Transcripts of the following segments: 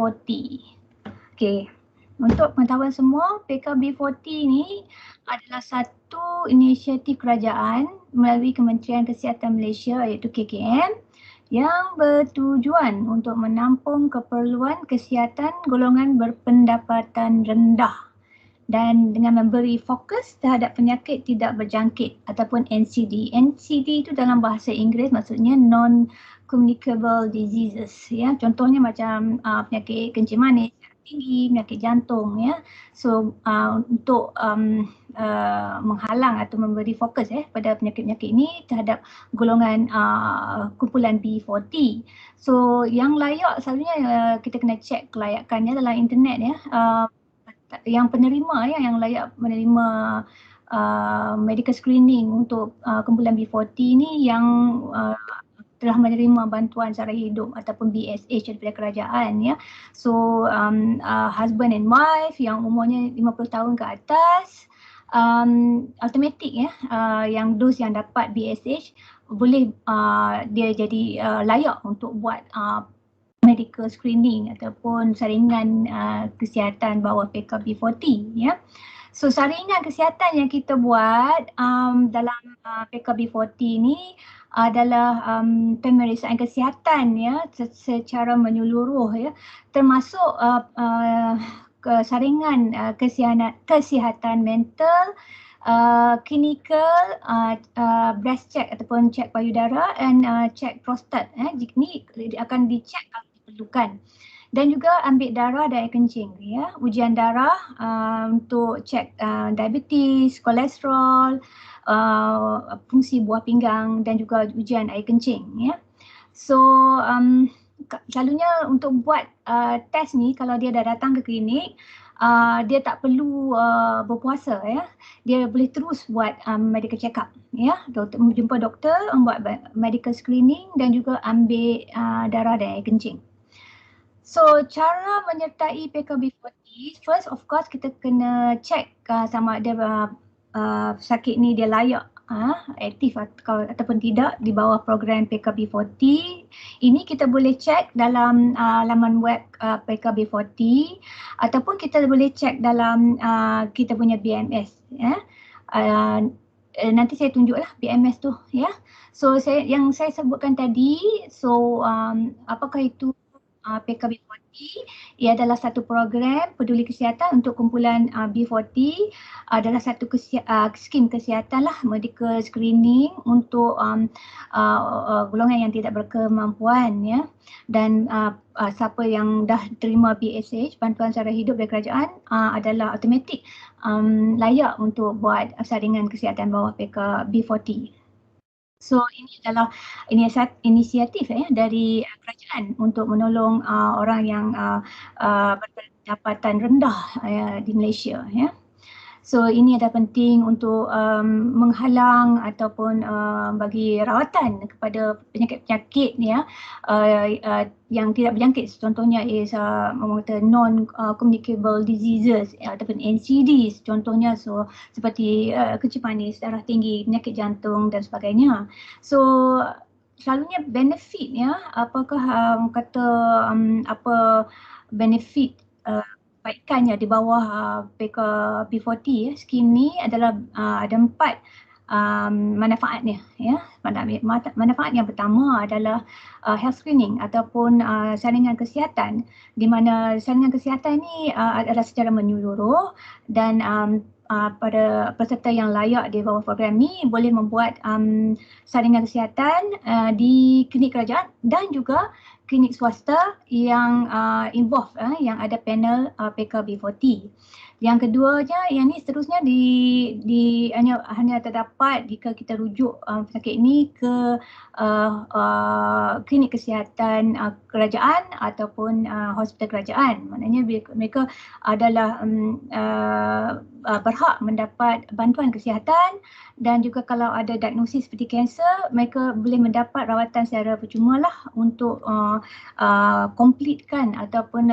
Okey. Untuk pengetahuan semua, PKB40 ni adalah satu inisiatif kerajaan melalui Kementerian Kesihatan Malaysia iaitu KKM yang bertujuan untuk menampung keperluan kesihatan golongan berpendapatan rendah dan dengan memberi fokus terhadap penyakit tidak berjangkit ataupun NCD. NCD itu dalam bahasa Inggeris maksudnya non-communicable diseases, ya. Contohnya macam penyakit kencing manis, tinggi, penyakit jantung, ya. So untuk menghalang atau memberi fokus pada penyakit-penyakit ini terhadap golongan kumpulan B40. So yang layak selalunya kita kena cek kelayakannya dalam internet, ya. Yang penerima yang layak menerima medical screening untuk kumpulan B40 ni yang telah menerima bantuan sara hidup ataupun BSH daripada kerajaan, ya. So husband and wife yang umurnya 50 tahun ke atas, automatik, ya, yang dos yang dapat BSH boleh dia jadi layak untuk buat medical screening ataupun saringan kesihatan bawah PKB40, ya. So saringan kesihatan yang kita buat dalam PKB40 ni adalah pemeriksaan kesihatan, ya, secara menyeluruh, ya, termasuk saringan kesihatan mental, clinical, breast check ataupun cek payudara dan cek prostat. Ini akan dicek kalau diperlukan. Dan juga ambil darah dan air kencing, ya. Ujian darah untuk cek diabetes, kolesterol, fungsi buah pinggang dan juga ujian air kencing, ya. So selalunya untuk buat test ni kalau dia dah datang ke klinik, dia tak perlu berpuasa, ya. Dia boleh terus buat medical check up, ya. Jumpa doktor, buat medical screening dan juga ambil darah dan air kencing. So cara menyertai PKB40, first of course kita kena check sama ada sakit ni dia layak aktif ataupun tidak di bawah program PKB40. Ini kita boleh cek dalam laman web PKB40 ataupun kita boleh cek dalam kita punya BMS, ya. Nanti saya tunjuklah BMS tu, ya. So yang saya sebutkan tadi, so apakah itu PKB40? Ia adalah satu program peduli kesihatan untuk kumpulan B40, adalah satu skim kesihatan lah, medical screening untuk golongan yang tidak berkemampuan, ya. Dan siapa yang dah terima BSH, bantuan sara hidup dari kerajaan, adalah automatik layak untuk buat saringan kesihatan bawah PKB40. So ini adalah inisiatif dari kerajaan untuk menolong orang yang berpendapatan rendah di Malaysia, ya. So ini adalah penting untuk menghalang ataupun bagi rawatan kepada penyakit-penyakit, ya, yang tidak berjangkit. Contohnya is non-communicable diseases ataupun NCDs contohnya, so seperti kencing manis, darah tinggi, penyakit jantung dan sebagainya. So selalunya benefit, ya, apakah apa benefit kebaikannya di bawah PKB40, ya. Skim ni adalah ada 4 manfaatnya, ya. Manfaat yang pertama adalah health screening ataupun saringan kesihatan, di mana saringan kesihatan ni adalah secara menyeluruh dan pada peserta yang layak di bawah program ni boleh membuat saringan kesihatan di klinik kerajaan dan juga klinik swasta yang involve, yang ada panel PKB40. Yang keduanya, yang ni seterusnya hanya terdapat jika kita rujuk pesakit ini ke klinik kesihatan kerajaan ataupun hospital kerajaan. Maknanya mereka adalah berhak mendapat bantuan kesihatan dan juga kalau ada diagnosis seperti kanser, mereka boleh mendapat rawatan secara percuma lah untuk completekan ataupun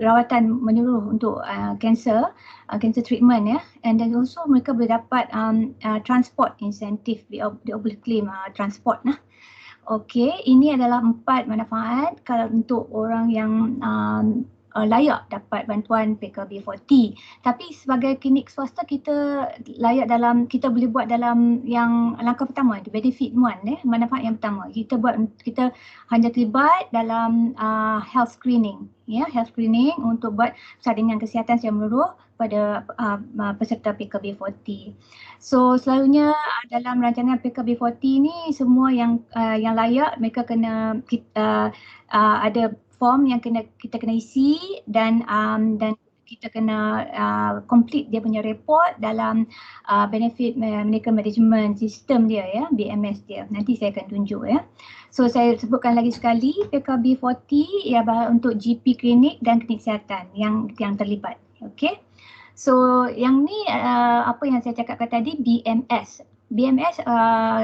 rawatan menyeluruh untuk kanser treatment, ya. And then also mereka boleh dapat transport incentive, dia boleh claim transport lah Okey, ini adalah 4 manfaat kalau untuk orang yang layak dapat bantuan PKB40. Tapi sebagai klinik swasta kita layak dalam, kita boleh buat dalam yang langkah pertama, benefit 1, manfaat yang pertama. Kita hanya terlibat dalam health screening, health screening untuk buat saringan kesihatan secara menyeluruh pada peserta PKB40. So selalunya dalam rancangan PKB40 ni semua yang layak mereka kena ada form yang kita kena isi dan kita kena complete dia punya report dalam benefit medical management system dia, BMS dia. Nanti saya akan tunjuk, So saya sebutkan lagi sekali, PKB40 ialah untuk GP klinik dan klinik kesihatan yang terlibat. Okey. So yang ni apa yang saya cakapkan tadi, BMS. BMS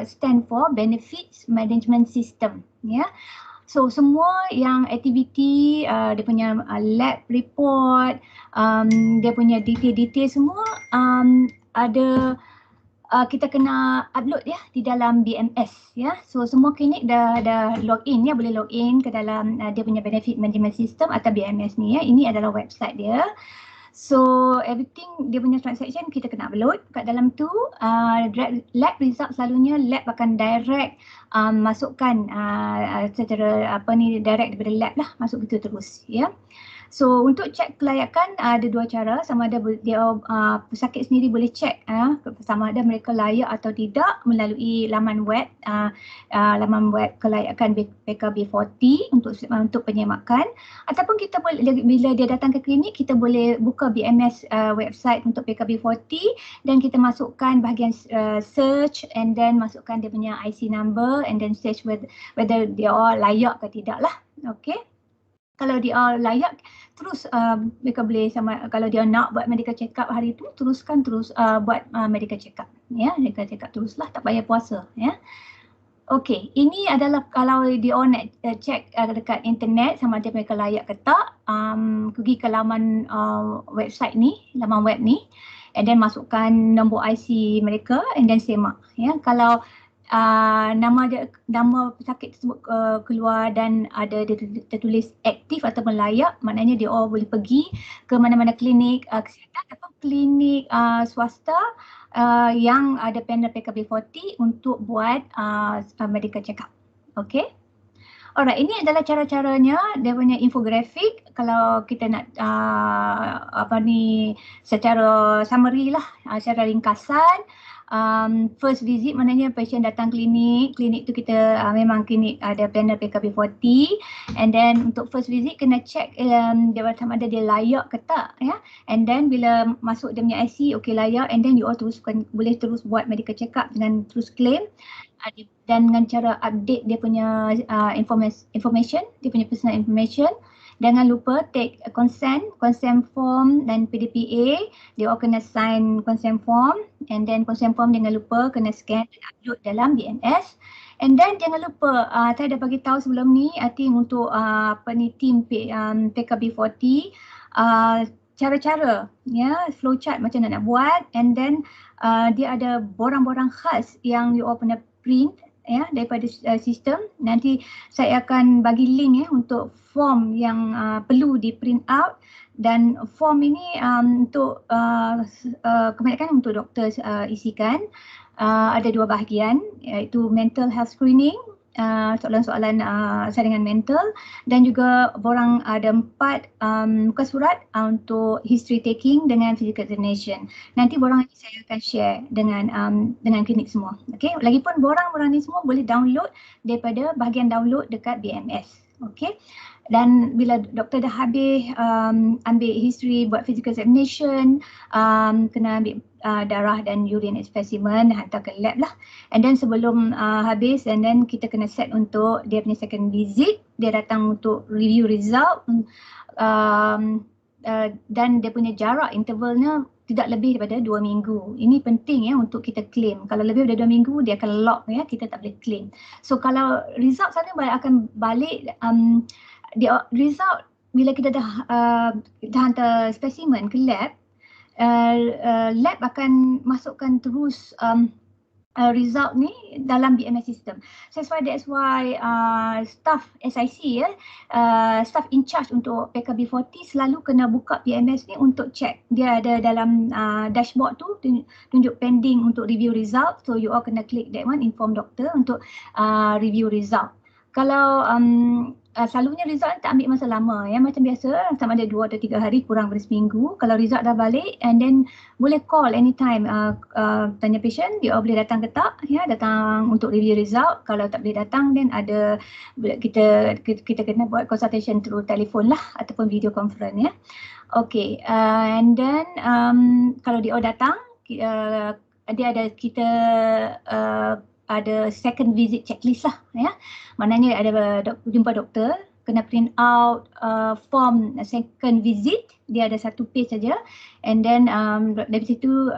stand for Benefits Management System, So semua yang aktiviti, dia punya lab report, dia punya detail-detail semua ada kita kena upload di dalam BMS, So semua klinik dah login, boleh login ke dalam dia punya Benefit Management System atau BMS ni, Ini adalah website dia. So everything dia punya transaction kita kena upload kat dalam tu. Lab result selalunya lab akan direct masukkan secara direct daripada lab lah, masuk gitu terus, So untuk cek kelayakan ada 2 cara, sama ada dia pesakit sendiri boleh cek sama ada mereka layak atau tidak melalui laman web kelayakan PKB40 untuk penyemakan, ataupun kita boleh bila dia datang ke klinik kita boleh buka BMS website untuk PKB40 dan kita masukkan bahagian search and then masukkan dia punya IC number and then search whether dia layak ke tidak lah. Okey. Kalau dia layak, terus mereka boleh kalau dia nak buat medical check up hari tu, terus buat medical check up, medical check up teruslah, tak payah puasa, Okey, ini adalah kalau dia nak check dekat internet sama ada mereka layak ke tak, pergi ke laman website ni, laman web ni, and then masukkan nombor IC mereka and then semak, Kalau nama pesakit tersebut keluar dan ada tertulis aktif ataupun layak, maknanya dia boleh pergi ke mana-mana klinik kesihatan atau klinik swasta yang ada panel PKB40 untuk buat medical check up. Okey. Alright, ini adalah cara-caranya, dia punya infografik kalau kita nak secara summary lah, secara ringkasan. First visit maknanya pasien datang klinik tu kita memang klinik ada panel PKB40, and then untuk first visit kena check dia sama ada dia layak ke tak, and then bila masuk dia punya IC okey layak, and then you all boleh terus buat medical check up dengan terus claim dan dengan cara update dia punya information, dia punya personal information. Jangan lupa take consent form dan PDPA. Dia all kena sign consent form, and then consent form jangan lupa kena scan dan upload dalam BMS. And then jangan lupa, saya dah bagi tahu sebelum ni, tim untuk team PKB40, cara-cara, flowchart macam nak buat, and then dia ada borang-borang khas yang you all kena print daripada sistem. Nanti saya akan bagi link untuk form yang perlu di print out, dan form ini untuk kebanyakan untuk doktor isikan. Ada 2 bahagian, iaitu mental health screening, soalan-soalan saringan mental, dan juga borang ada 4 muka surat untuk history taking dengan physical examination. Nanti borang ini saya akan share dengan klinik semua. Okey, lagipun borang-borang ni semua boleh download daripada bahagian download dekat BMS. Okey. Dan bila doktor dah habis ambil history, buat physical examination, kena ambil darah dan urine specimen, hantar ke lab lah. And then sebelum habis, and then kita kena set untuk dia punya second visit. Dia datang untuk review result, dan dia punya jarak intervalnya tidak lebih daripada 2 minggu. Ini penting untuk kita claim. Kalau lebih daripada 2 minggu dia akan lock, kita tak boleh claim. So kalau result sana akan balik, dia result bila kita dah hantar spesimen ke lab, lab akan masukkan terus result ni dalam BMS system. So that's why staff SIC staff in charge untuk PKB40 selalu kena buka BMS ni untuk check. Dia ada dalam dashboard tu tunjuk pending untuk review result. So you all kena klik that one, inform doktor untuk review result. Kalau selalunya result tak ambil masa lama ya, macam biasa sama ada 2 atau 3 hari kurang dari seminggu. Kalau result dah balik, and then boleh call anytime, tanya patient dia boleh datang ke tak ya, datang untuk review result. Kalau tak boleh datang, then ada kita kena buat consultation through telefon lah ataupun video conference ya. Okay, and then kalau dia datang, dia ada kita ada second visit checklist lah ya. Maknanya ada jumpa doktor, kena print out form second visit, dia ada 1 page saja, and then dari situ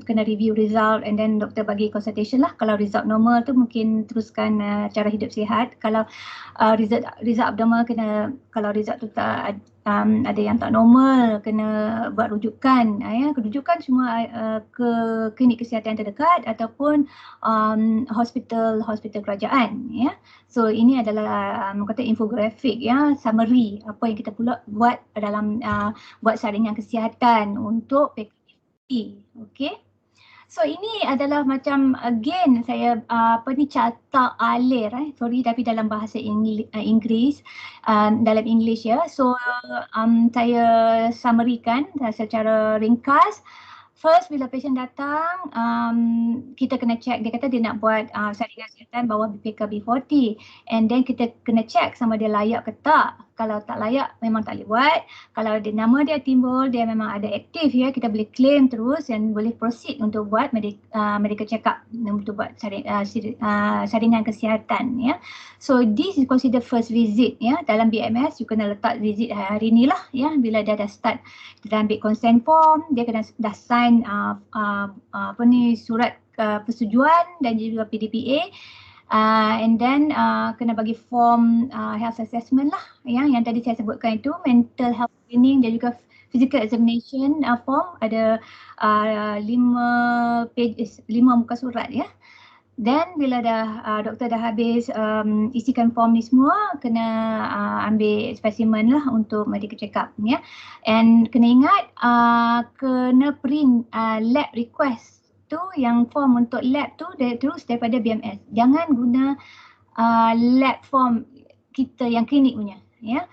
kena review result, and then doktor bagi consultation lah. Kalau result normal tu mungkin teruskan cara hidup sihat. Kalau result abnormal kena, kalau result tu tak ada yang tak normal, kena buat rujukan ya. Rujukan semua ke klinik kesihatan terdekat ataupun hospital kerajaan ya. So ini adalah kata infografik ya, summary apa yang kita pula buat dalam buat saringan kesihatan untuk PKB. Okey. So ini adalah macam again saya carta alir sorry, tapi dalam bahasa Inggeris, dalam English ya. So saya summary-kan secara ringkas. First, bila patient datang, kita kena check. Dia kata dia nak buat saringan kesihatan bawah PKB40, and then kita kena check sama dia layak ke tak. Kalau tak layak, memang tak boleh buat. Kalau nama dia timbul, dia memang ada aktif ya, kita boleh claim terus dan boleh proceed untuk buat medical check-up, untuk buat saringan kesihatan ya. So this is considered first visit ya. Dalam BMS, you kena letak visit hari ni lah ya. Bila dia dah start, kita ambil consent form, dia kena dah sign surat persetujuan dan juga PDPA. And then kena bagi form health assessment lah ya, yang tadi saya sebutkan itu, mental health screening dan juga physical examination form, ada 5 pages, 5 muka surat ya. Then bila doktor dah habis isikan form ni semua, kena ambil specimen lah untuk medical check up ya. And kena ingat kena print lab request tu, yang form untuk lab tu terus daripada BMS. Jangan guna lab form kita yang klinik punya ya.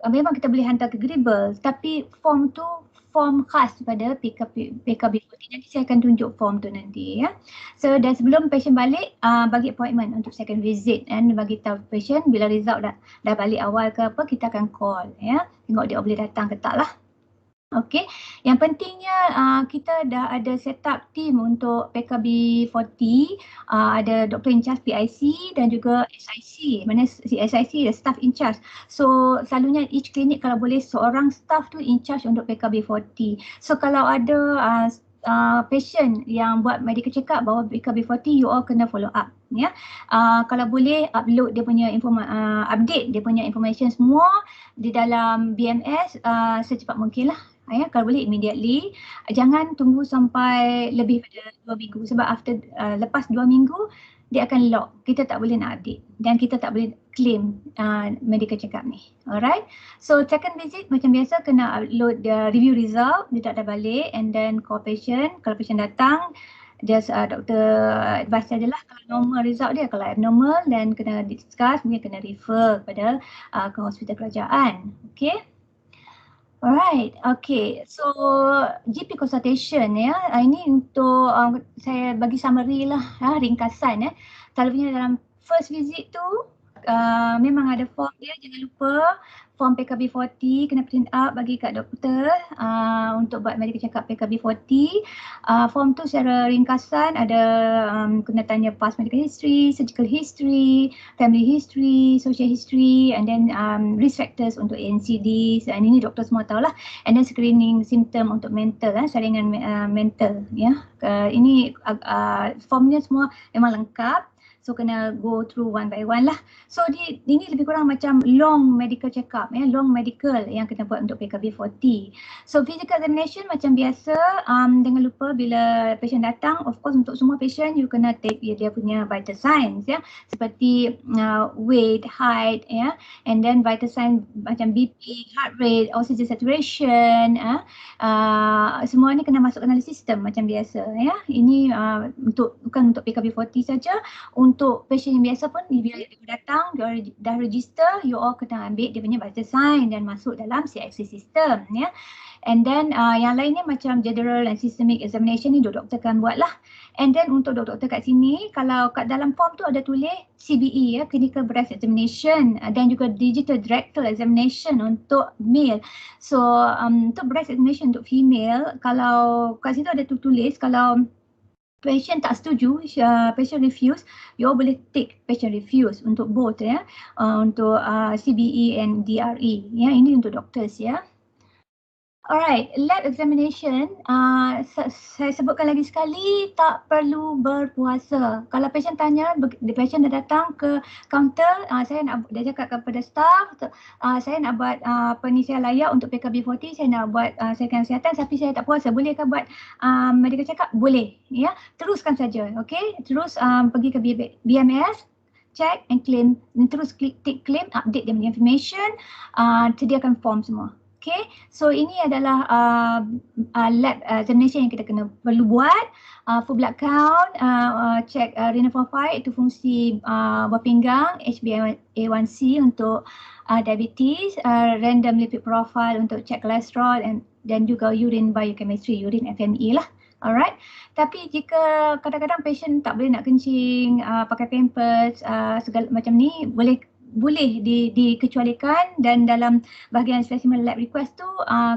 Memang kita boleh hantar ke Gribble, tapi form tu form khas pada PKB40. Nanti saya akan tunjuk form tu nanti ya. So dan sebelum patient balik, bagi appointment untuk second visit, and bagi tahu patient bila result dah balik awal ke apa, kita akan call ya. Tengok dia boleh datang ke tak lah. Okey, yang pentingnya kita dah ada set up team untuk PKB40, ada doktor in charge PIC dan juga SIC. Mana SIC ada staff in charge. So selalunya each klinik kalau boleh seorang staff tu in charge untuk PKB40. So kalau ada patient yang buat medical check up bawah PKB40, you all kena follow up ya. Kalau boleh upload dia punya update dia punya information semua di dalam BMS secepat mungkin lah. Ya, kalau boleh immediately, jangan tunggu sampai lebih pada 2 minggu, sebab after lepas 2 minggu dia akan lock, kita tak boleh nak update dan kita tak boleh claim medical check up ni. Alright, so second visit macam biasa kena upload review result, dia tak ada balik, and then call patient. Kalau patient datang, just doktor advice sajalah kalau normal result dia. Kalau abnormal, then kena discuss, mungkin kena refer kepada ke hospital kerajaan. Okay. Alright, okay. So GP consultation ya, ini untuk saya bagi summary lah, ringkasan ya. Selalunya dalam first visit tu memang ada form dia, jangan lupa form PKB40 kena print out bagi kat doktor untuk buat medical check up PKB40. Form tu secara ringkasan ada kena tanya past medical history, surgical history, family history, social history, and then risk factors untuk NCD. Dan ini doktor semua tahulah. And then screening symptom untuk mental, saringan mental ya. Ini formnya semua memang lengkap. So kena go through one by one lah. So ini lebih kurang macam long medical check-up, long medical yang kena buat untuk PKP40. So physical examination macam biasa, jangan lupa bila patient datang, of course untuk semua patient you kena take dia punya vital signs seperti weight, height and then vital sign macam BP, heart rate, oxygen saturation, semua ni kena masuk dalam sistem macam biasa Ini bukan untuk PKP40 saja, untuk patient yang biasa pun bila dia datang, dia dah register, you all kena ambil dia punya vital sign dan masuk dalam CXC system And then yang lainnya macam general and systemic examination ni doktor akan buat lah. And then untuk doktor kat sini, kalau kat dalam form tu ada tulis CBE Clinical Breast Examination dan juga Digital Rectal Examination untuk male. So untuk breast examination untuk female, kalau kat situ ada tulis kalau patient tak setuju, patient refuse, you all boleh take patient refuse untuk both untuk CBE and DRE ini untuk doctors Alright, lab examination, saya sebutkan lagi sekali, tak perlu berpuasa. Kalau patient tanya, patient dah datang ke kaunter, dia cakap kepada staff, saya nak buat saya layak untuk PKP40, saya nak buat saya kesihatan tapi saya tak puasa. Bolehkah buat medical check-up? Boleh. Teruskan saja. Okay, terus pergi ke BMS, check and claim, dan terus take claim, update dia punya information, sediakan form semua. Okay, so ini adalah lab examination yang kita perlu buat. Full blood count, check renal profile, itu fungsi buah pinggang, HbA1c untuk diabetes, random lipid profile untuk check kolesterol dan juga urine biochemistry, urine FME lah. Alright, tapi jika kadang-kadang patient tak boleh nak kencing, pakai pampers, segala macam ni, boleh dikecualikan dan dalam bahagian specimen lab request tu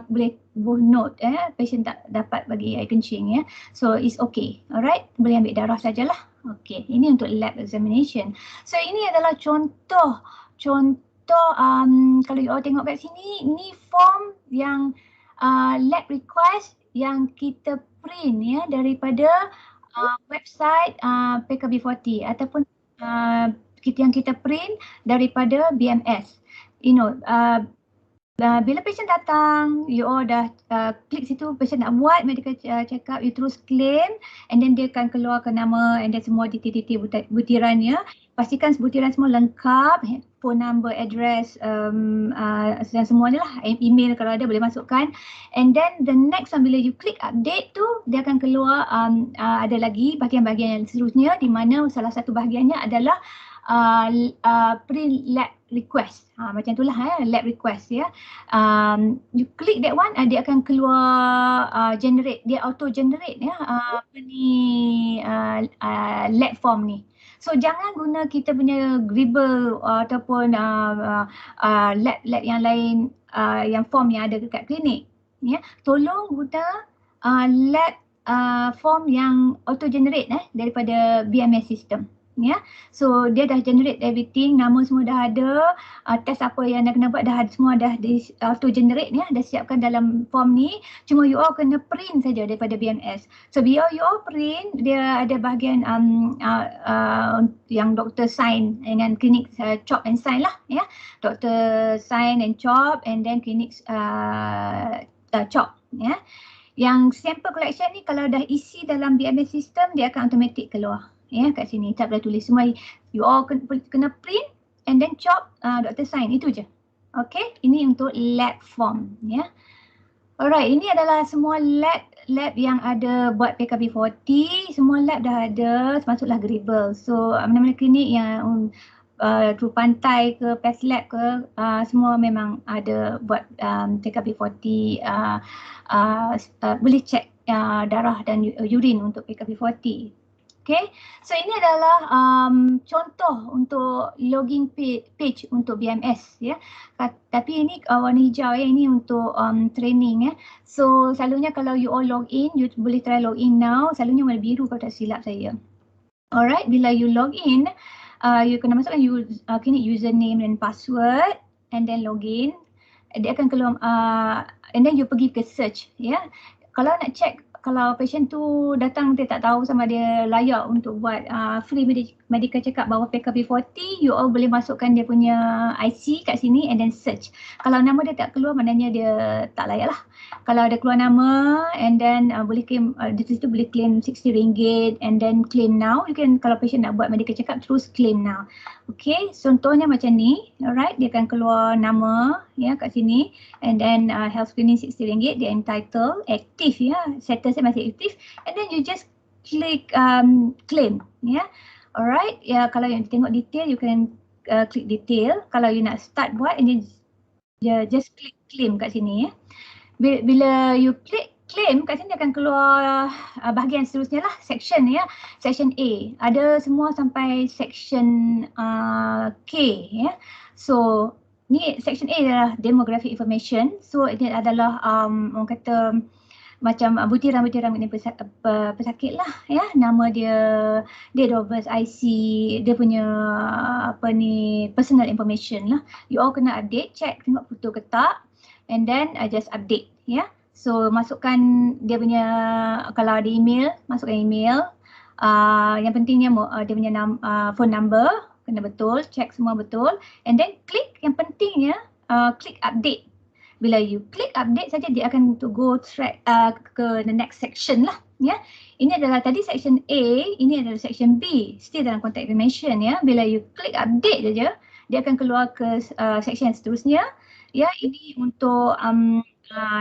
boleh note patient tak dapat bagi air kencing So it's okay. Alright, boleh ambil darah sajalah. Okay, ini untuk lab examination. So ini adalah contoh kalau you all tengok kat sini, ini form yang lab request yang kita print daripada website PKP40 ataupun yang kita print daripada BMS. Bila patient datang, you all dah klik situ, patient nak buat medical check-up, you terus claim and then dia akan keluarkan nama and then semua detail-detail butirannya. Pastikan butiran semua lengkap, phone number, address dan semuanya lah, email kalau ada boleh masukkan. And then the next one, bila you klik update tu, dia akan keluar ada lagi bahagian-bahagian yang seterusnya di mana salah satu bahagiannya adalah print lab request. Macam itulah lab request you click that one, dia akan keluar generate, dia auto generate lab form ni. So jangan guna kita punya Gribble ataupun lab yang lain yang form yang ada dekat klinik. Tolong guna lab form yang auto generate daripada BMS system. So dia dah generate everything, nama semua dah ada, test apa yang nak kena buat semua dah di auto generate dah siapkan dalam form ni. Cuma you all kena print saja daripada BMS. So bila you all print, dia ada bahagian yang doktor sign dengan klinik chop and sign lah doktor sign and chop and then klinik chop Yang sample collection ni kalau dah isi dalam BMS system, dia akan automatic keluar. Kat sini tak boleh tulis semua, you all kena print and then chop, doktor sign, itu je. Okay, ini untuk lab form Alright, ini adalah semua lab yang ada buat PKP40, semua lab dah ada, termasuklah Gribble. So mana-mana klinik yang True Pantai ke PES Lab ke, semua memang ada buat PKP40, boleh check darah dan urine untuk PKP40. Okay, so ini adalah contoh untuk login page untuk BMS Tapi ini warna hijau ini untuk training So selalunya kalau you all log in, you boleh try log in now. Selalunya warna biru kalau tak silap saya. Alright, bila you log in, you kena masukkan klinik username dan password and then login. Dia akan keluar and then you pergi ke search Kalau nak check kalau patient tu datang dia tak tahu sama dia layak untuk buat free medical check-up bawah PKP40, you all boleh masukkan dia punya IC kat sini and then search. Kalau nama dia tak keluar maknanya dia tak layak lah. Kalau ada keluar nama and then boleh claim, di situ boleh claim RM60 and then claim now. You can, kalau patient nak buat medical check-up terus claim now. Okay, contohnya macam ni, alright, dia akan keluar nama ya kat sini and then health screening RM60, dia entitled, aktif ya, status dia masih aktif and then you just click claim ya. Alright, ya kalau yang tengok detail you can click detail. Kalau you nak start buat and then just click claim kat sini ya. Bila you click claim kat sini akan keluar bahagian seterusnya lah, section ya. Section A. Ada semua sampai section K ya. So ni section A adalah demographic information. So ini adalah orang kata macam butiran-butiran ini pesakit lah ya. Nama dia, date of birth, IC, dia punya apa ni, personal information lah. You all kena update, check tengok betul ke tak and then just update ya. So masukkan dia punya, kalau ada email, masukkan email. Yang pentingnya dia punya phone number kena betul, check semua betul and then klik, yang pentingnya klik update. Bila you klik update saja dia akan to go track ke the next section lah ya. Ini adalah tadi section A, ini adalah section B, still dalam contact information ya. Bila you klik update saja dia akan keluar ke section seterusnya ya. Ini untuk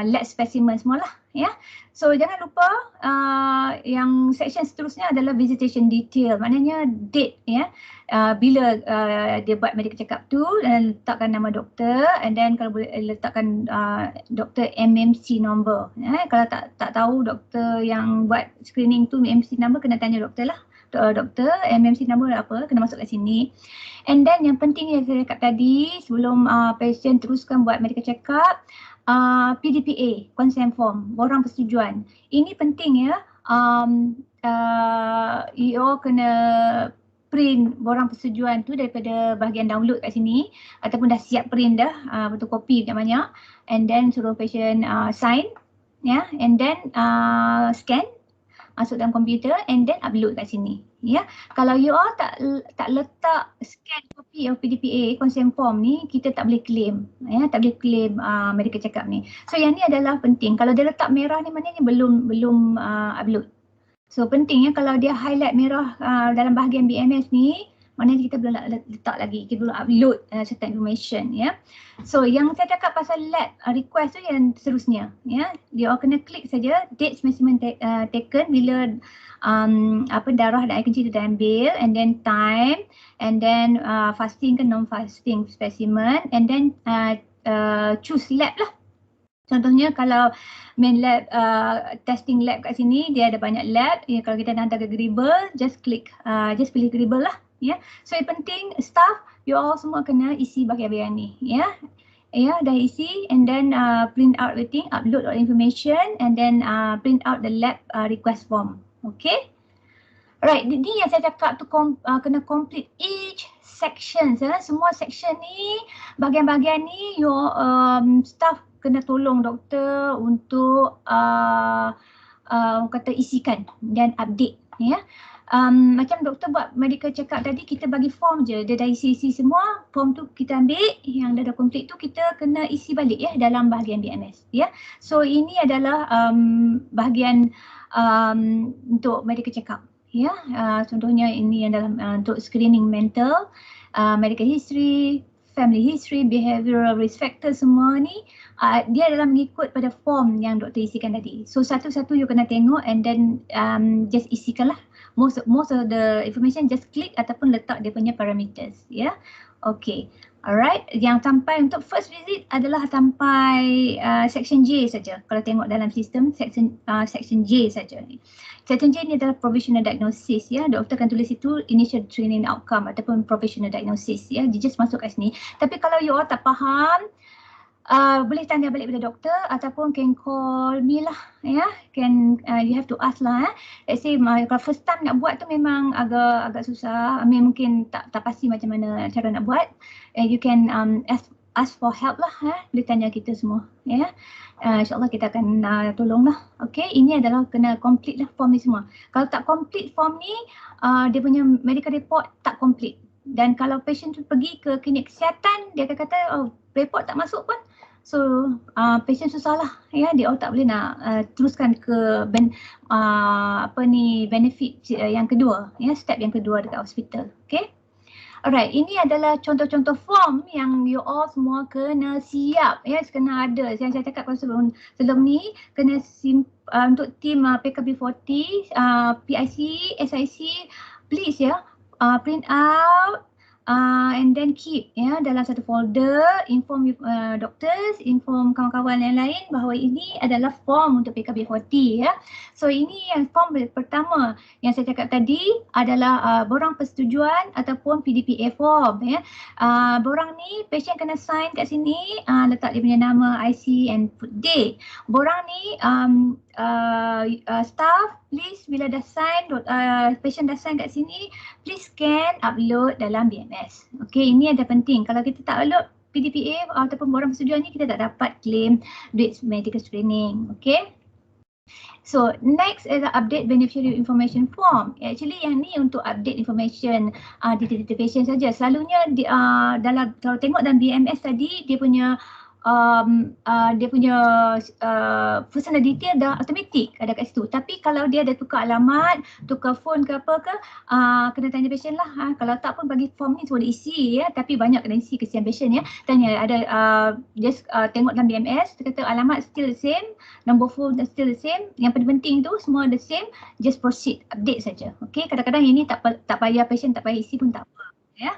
lab specimen semualah ya. So jangan lupa yang section seterusnya adalah visitation detail, maknanya date ya. Bila dia buat medical check up tu dan letakkan nama doktor and then kalau boleh letakkan doktor MMC number ya. Kalau tak tahu doktor yang buat screening tu MMC number, kena tanya doktor lah. Doktor MMC number apa, kena masuk kat sini. And then yang penting yang saya cakap tadi sebelum patient teruskan buat medical check up, PDPA, consent form, borang persetujuan. Ini penting ya. You all kena print borang persetujuan tu daripada bahagian download kat sini ataupun dah siap print dah, fotokopi banyak-banyak and then suruh patient sign ya, and then scan, masuk dalam komputer and then upload kat sini ya. Kalau you all tak letak scan copy of PDPA consent form ni, kita tak boleh claim ya, tak boleh claim medical check up ni. So yang ni adalah penting. Kalau dia letak merah ni maknanya belum upload. So penting ya, kalau dia highlight merah dalam bahagian BMS ni, maknanya kita belum letak lagi, kita belum upload certain information ya. So yang saya cakap pasal lab request tu yang seterusnya ya. Dia all kena klik saja date specimen taken, bila darah dan air kencing tu diambil and then time and then fasting ke non fasting specimen and then choose lab lah. Contohnya kalau main lab testing lab kat sini dia ada banyak lab ya. Kalau kita nak hantar ke Gribble, just pilih Gribble lah ya. So yang penting staff you all semua kena isi bahagian ni ya. Ya, dah isi and then print out the thing, upload all information and then print out the lab request form. Okay. Alright, ni yang saya cakap tu kena complete each section ya. Semua section ni, bahagian-bahagian ni your staff kena tolong doktor untuk kata isikan dan update ya. Macam doktor buat medical check up tadi, kita bagi form je, dia dah isi semua, form tu kita ambil, yang dah complete tu kita kena isi balik ya dalam bahagian BMS ya. So ini adalah bahagian untuk medical check up ya. Contohnya ini yang dalam untuk screening mental, medical history, family history, behavioral risk factor, semua ni dia adalah mengikut pada form yang doktor isikan tadi. So satu-satu you kena tengok and then just isikan lah. Most of the information just click ataupun letak dia punya parameters ya. Okay. Alright, yang sampai untuk first visit adalah sampai section J saja. Kalau tengok dalam sistem section J saja. Section J ni adalah provisional diagnosis ya. Doktor akan tulis itu initial training outcome ataupun provisional diagnosis ya. Dia just masuk kat sini. Tapi kalau you all tak faham, boleh tanya balik pada doktor ataupun can call me lah ya. You have to ask lah. Let's say kalau first time nak buat tu memang agak susah. Mungkin tak pasti macam mana cara nak buat. You can ask for help lah, boleh tanya kita semua, ya. InsyaAllah kita akan tolong lah. Okay, ini adalah kena complete lah form ni semua. Kalau tak complete form ni, dia punya medical report tak complete. Dan kalau patient tu pergi ke klinik kesihatan, dia akan kata, oh, report tak masuk pun. So, patient susah lah, ya. Dia tak boleh nak teruskan ke benefit yang kedua, ya, step yang kedua dekat hospital. Okay. Alright, ini adalah contoh-contoh form yang you all semua kena siap, ya, kena ada. Yang saya cakap sebelum ni, kena untuk tim PKB40, PIC, SIC, please ya, print out and then keep, ya, dalam satu folder, inform doctors, inform kawan-kawan yang lain bahawa ini adalah form untuk PKB40, ya. So ini yang form pertama yang saya cakap tadi adalah borang persetujuan ataupun PDPA form, ya. Borang ni patient kena sign kat sini, letak dia punya nama, IC and put date. Borang ni staff, please bila dah sign, patient dah sign kat sini, please scan, upload dalam BMS. Okay, ini ada penting. Kalau kita tak upload PDPA ataupun borang persetujuan ni, kita tak dapat claim duit medical screening. Okay. So next is update beneficiary information form. Actually yang ni untuk update information detail patient saja. Selalunya dalam, kalau tengok dalam BMS tadi, dia punya personal detail dah automatic ada kat situ. Tapi kalau dia ada tukar alamat, tukar phone ke apa ke, kena tanya patient lah. Kalau tak pun bagi form ni boleh isi, ya. Tapi banyak kena isi kesian patient, ya. Tanya ada just tengok dalam BMS, dia kata alamat still the same, number phone still the same. Yang paling penting tu semua the same, just proceed, update saja. Okay, kadang-kadang ini tak payah patient tak payah isi pun tak apa. Ya,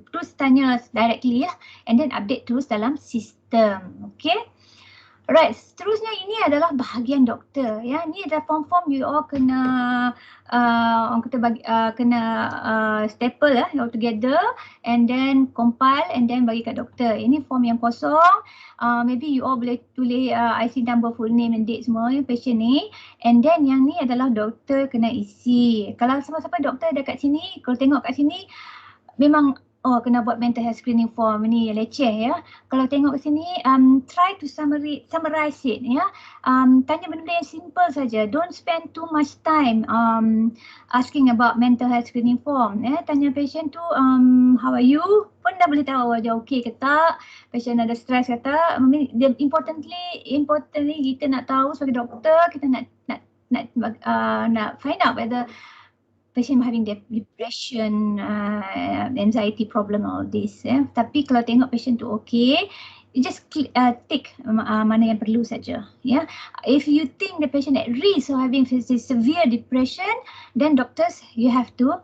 terus tanya directly, ya, and then update terus dalam sistem. Okay. Alright, seterusnya ini adalah bahagian doktor, ya. Ini adalah form-form you all kena orang kata kena staple, ya, all together and then compile and then bagi kat doktor. Ini form yang kosong. Maybe you all boleh tulis IC number, full name and date semua, ya, patient ni. And then yang ni adalah doktor kena isi. Kalau siapa-siapa doktor dekat sini, kalau tengok kat sini memang kena buat mental health screening form ni leceh, ya. Kalau tengok ke sini, try to summarize it, ya. Tanya benda yang simple saja. Don't spend too much time asking about mental health screening form, ya. Tanya patient tu how are you pun dah boleh tahu aja okey ke tak, patient ada stress ke tak. Importantly kita nak tahu sebagai doktor, kita nak find out whether patient having depression, anxiety problem, all this. Tapi kalau tengok patient tu okay, you just tick mana yang perlu saja. Yeah. If you think the patient at risk of having severe depression, then doctors you have to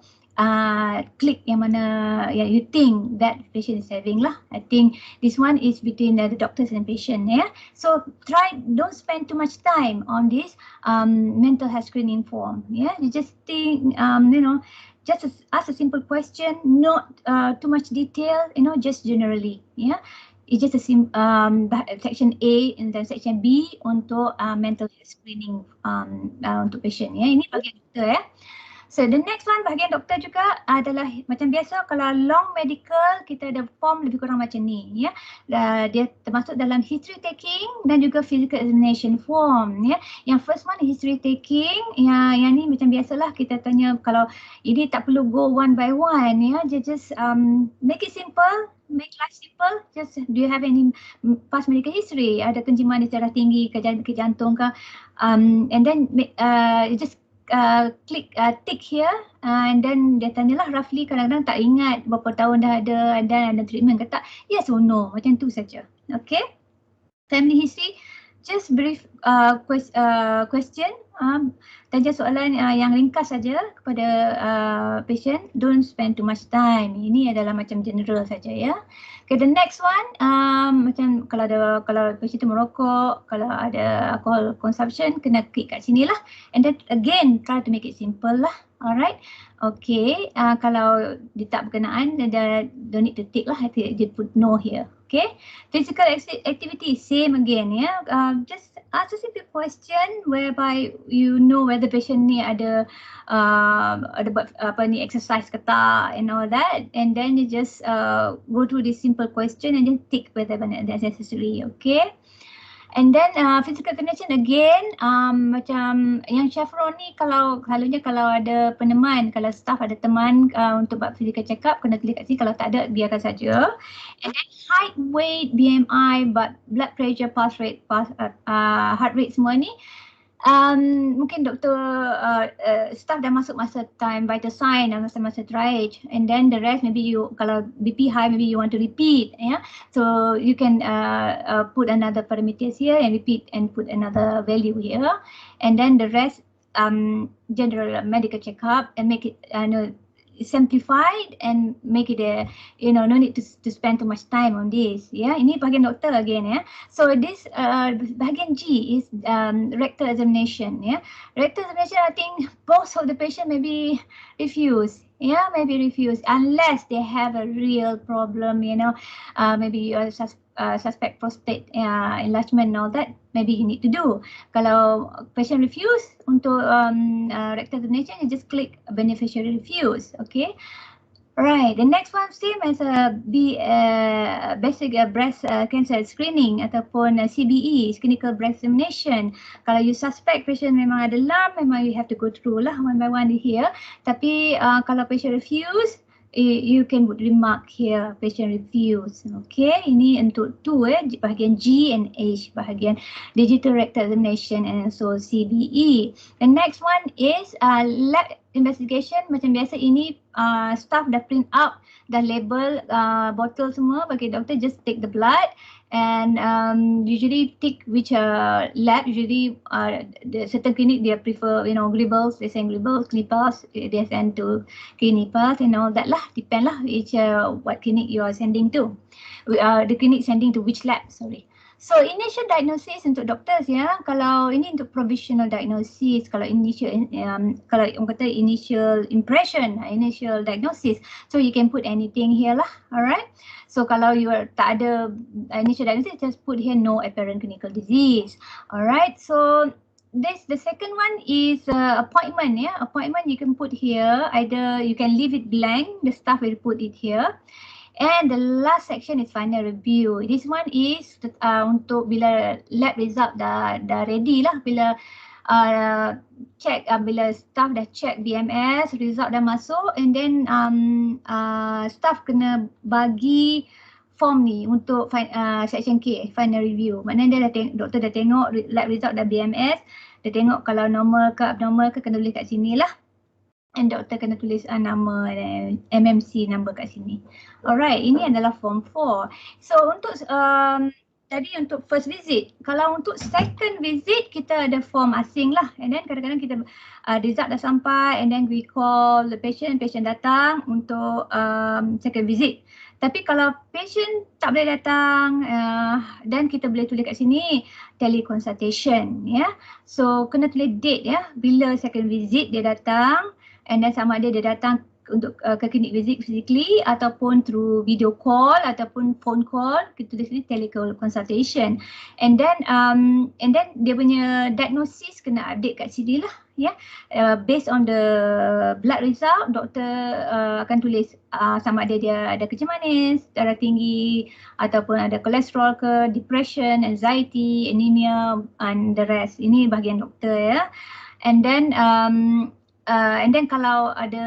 click yang mana yang you think that patient is having lah. I think this one is between the doctors and patient, yeah. So don't spend too much time on this mental health screening form, yeah. You just think, just ask a simple question, not too much detail, just generally, yeah. It's just a section A and then section B untuk mental health screening untuk patient, ya. Ini bagian doktor, ya. So the next one bahagian doktor juga adalah macam biasa, kalau long medical kita ada form lebih kurang macam ni, ya. Dia termasuk dalam history taking dan juga physical examination form, ya. Yang first one history taking, yang ni macam biasalah kita tanya, kalau ini tak perlu go one by one, ya. Just make it simple. Make life simple. Just do you have any past medical history? Ada kenciman di darah tinggi ke jantung ke? And then just tick here and then dia tanyalah roughly, kadang-kadang tak ingat berapa tahun dah ada dan ada treatment ke tak. Yes or no, macam tu saja. Okay. Family history, just brief question, tanya soalan yang ringkas saja kepada patient. Don't spend too much time. Ini adalah macam general saja, ya. Okay, the next one, macam kalau patient tu merokok, kalau ada alcohol consumption, kena klik kat sini lah. And then again, try to make it simple lah. Alright, okay. Kalau dia tak berkenaan, don't need to tick lah. Dia put no here. Okay, physical activity same again. Yeah, just ask a simple question whereby you know whether patient ni ada buat apa ni exercise ke tak and all that, and then you just go through this simple question and then tick whether that's necessary. Okay. And then physical examination again, macam yang chevron ni selalunya kalau ada peneman, kalau staff ada teman untuk buat physical check up, kena tulis kat sini, kalau tak ada biarkan saja. And then height, weight, BMI, blood pressure, pulse rate, heart rate semua ni mungkin doktor staff dah masuk masa time vital sign dan masa triage, and then the rest maybe you, kalau BP high maybe you want to repeat, yeah, so you can put another parameters here and repeat and put another value here, and then the rest general medical checkup and make it simplified and make it no need to spend too much time on this. Yeah, ini bahagian doktor again. Yeah, so this bahagian G is rectal examination. Yeah, rectal examination, I think most of the patient maybe refuse. Yeah, maybe refuse unless they have a real problem. Maybe you are suspect prostate enlargement and all that. Maybe you need to do. Kalau patient refuse untuk rectal examination, you just click beneficiary refuse. Okay. Right. The next one same as basic breast cancer screening ataupun CBE, clinical breast examination. Kalau you suspect patient memang ada lump, memang you have to go through lah one by one here. Tapi kalau patient refuse, you can put remark here, patient refuse. Okay, ini untuk bahagian G and H, bahagian digital rectal examination and also CBE. The next one is lab investigation. Macam biasa ini staff dah print out, dah label botol semua bagi doktor, just take the blood and usually tick which lab. Usually the certain clinic they prefer Gribbles, they send Gribbles, Knipals, they send to Knipals and all that lah, depend lah which what clinic you are sending to, the clinic sending to which lab, sorry. So initial diagnosis untuk doctors, ya, kalau ini untuk provisional diagnosis, kalau initial kalau orang kata initial impression, initial diagnosis, so you can put anything here lah. Alright, so kalau you tak ada initial diagnosis, just put here no apparent clinical disease. Alright, so the second one is appointment. Yeah, appointment you can put here, either you can leave it blank, the staff will put it here. And the last section is final review. This one is untuk bila lab result dah ready lah, bila check, bila staff dah check BMS, result dah masuk, and then staff kena bagi form ni untuk section K, final review. Maknanya doktor dah tengok lab result dah BMS, dia tengok kalau normal ke abnormal ke, kena tulis kat sini lah. And doktor kena tulis nama MMC number kat sini. Alright, ini adalah form 4. So untuk tadi untuk first visit. Kalau untuk second visit, kita ada form asing lah. And then kadang-kadang kita result dah sampai and then we call the patient datang untuk second visit. Tapi kalau patient tak boleh datang, dan kita boleh tulis kat sini teleconsultation, ya. Yeah? So kena tulis date, ya, bila second visit dia datang. And then sama ada dia datang untuk ke klinik visit physically ataupun through video call ataupun phone call, kita tulis ni teleconsultation. And then dia punya diagnosis kena update kat sini lah, ya. Based on the blood result, doktor akan tulis sama ada dia ada kencing manis, darah tinggi ataupun ada kolesterol ke, depression, anxiety, anemia and the rest. Ini bahagian doktor, ya. And then kalau ada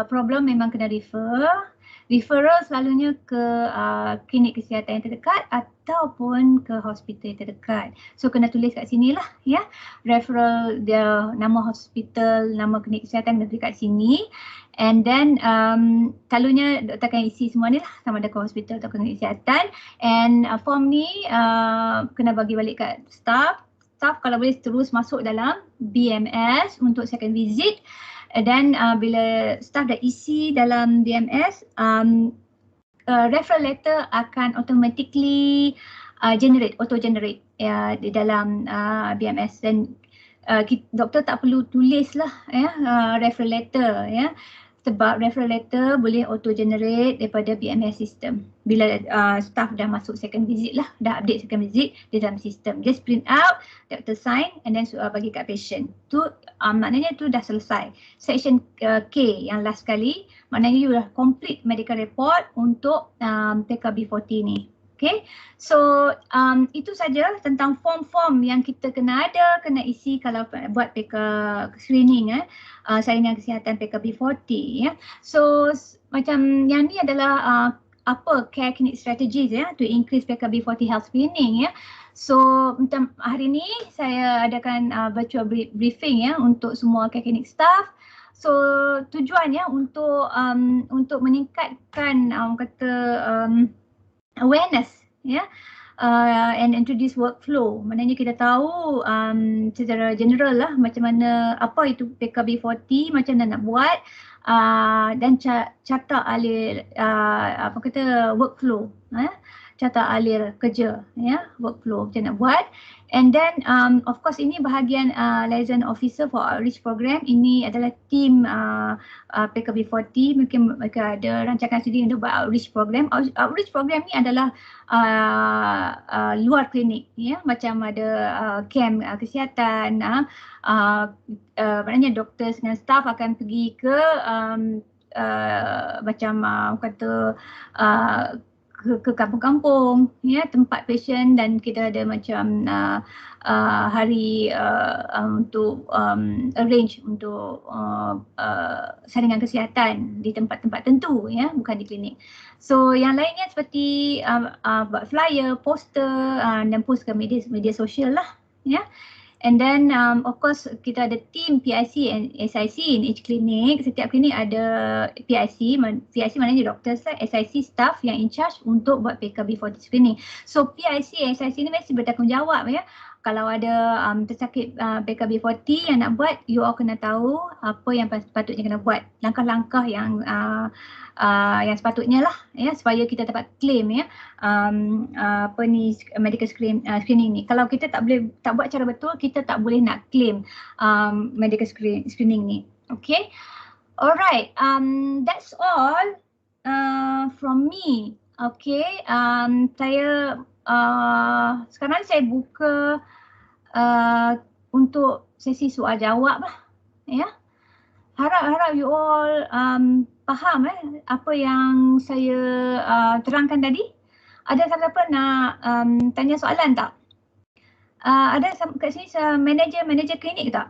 problem memang kena referral selalunya ke klinik kesihatan yang terdekat ataupun ke hospital yang terdekat. So kena tulis kat sini lah, ya. Referral dia, nama hospital, nama klinik kesihatan kena tulis kat sini. And then selalunya doktor akan isi semua ni lah, sama ada ke hospital atau klinik kesihatan. And form ni kena bagi balik kat staff. Staff kalau boleh terus masuk dalam BMS untuk second visit, dan bila staff dah isi dalam BMS, referral letter akan automatically auto generate di dalam BMS, dan doktor tak perlu tulis lah referral letter ya. Sebab referral letter boleh auto generate daripada PMS system. Bila staff dah masuk second visit lah, dah update second visit di dalam sistem. Just print out, doktor sign and then bagi kat patient. Tu maknanya tu dah selesai. Section K yang last kali, maknanya you dah complete medical report untuk PKB40 ni. Okay, so itu saja tentang form-form yang kita kena isi kalau buat PK screening saringan kesihatan PKB40 ya. So macam yang ni adalah apa care clinic strategies to increase PKB40 health screening ya. So macam hari ni saya adakan virtual briefing untuk semua care clinic staff. So tujuannya untuk meningkatkan awareness and introduce workflow. Maknanya kita tahu secara general lah macam mana apa itu PKB40, macam mana nak buat dan carta alir workflow, carta alir kerja workflow macam nak buat. And then of course ini bahagian liaison officer for outreach program. Ini adalah team PKB40. Mungkin mereka ada rancangan sendiri untuk buat outreach program. Outreach program ni adalah luar klinik macam ada camp kesihatan. Maknanya doktor dengan staff akan pergi ke ke kampung-kampung tempat patient, dan kita ada macam hari untuk arrange untuk saringan kesihatan di tempat-tempat tentu bukan di klinik. So yang lainnya seperti buat flyer, poster dan post ke media sosial lah And then of course kita ada team PIC and SIC in each clinic. Setiap klinik ada PIC. PIC maknanya doktor, SIC staff yang in charge untuk buat PKB40 screening. So PIC and SIC ni mesti bertanggungjawab Kalau ada tersakit PKB40 yang nak buat, you all kena tahu apa yang patutnya kena buat. Langkah-langkah yang sepatutnya lah supaya kita dapat claim medical screening ni. Kalau kita tak buat cara betul, kita tak boleh nak claim medical screening ni. Okay, alright, that's all from me. Okay, saya sekarang saya buka untuk sesi soal jawab lah Harap you all faham apa yang saya terangkan tadi. Ada siapa nak tanya soalan tak? Ada kat sini manager klinik tak?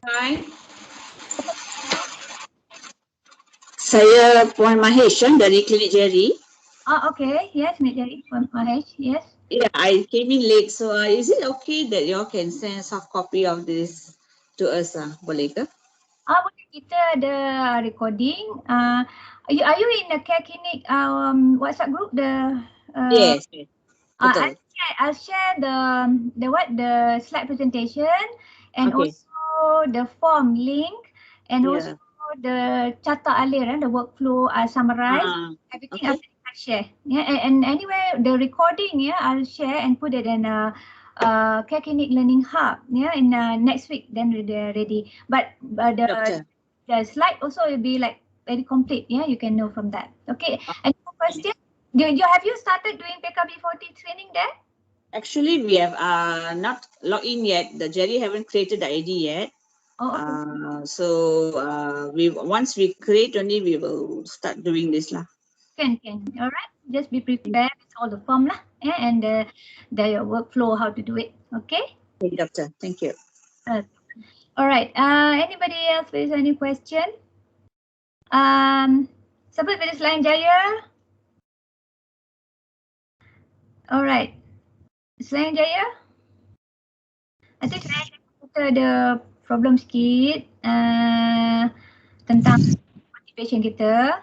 Hai. Saya Puan Mahesh dari Klinik Jerry. Okay. Yes, Klinik Jerry. Puan Mahesh. Yes. Yeah, I came in late. So is it okay that you all can send soft copy of this to us? Boleh ke? Boleh. Kita ada recording. Are you in the care clinic WhatsApp group? Yes. Betul. I'll share the slide presentation and also the form link and also the carta alir, the workflow I'll summarize. Everything I'll share. And anyway, the recording I'll share and put it in Care Clinic Learning Hub in next week, then they're ready. But the slide also will be like very complete. You can know from that. Okay. Any question? Have you started doing PKB40 training there? Actually, we have not logged in yet. The Jerry haven't created the ID yet. So once we create only, we will start doing this lah. Can. All right. Just be prepared with all the form lah, and the workflow, how to do it. Okay. Okay, doctor. Thank you. All right. Anybody else with any question? Siapa dari Selain Jaya? All right. Selain Jaya? I think kita ada problem sikit tentang motivation kita.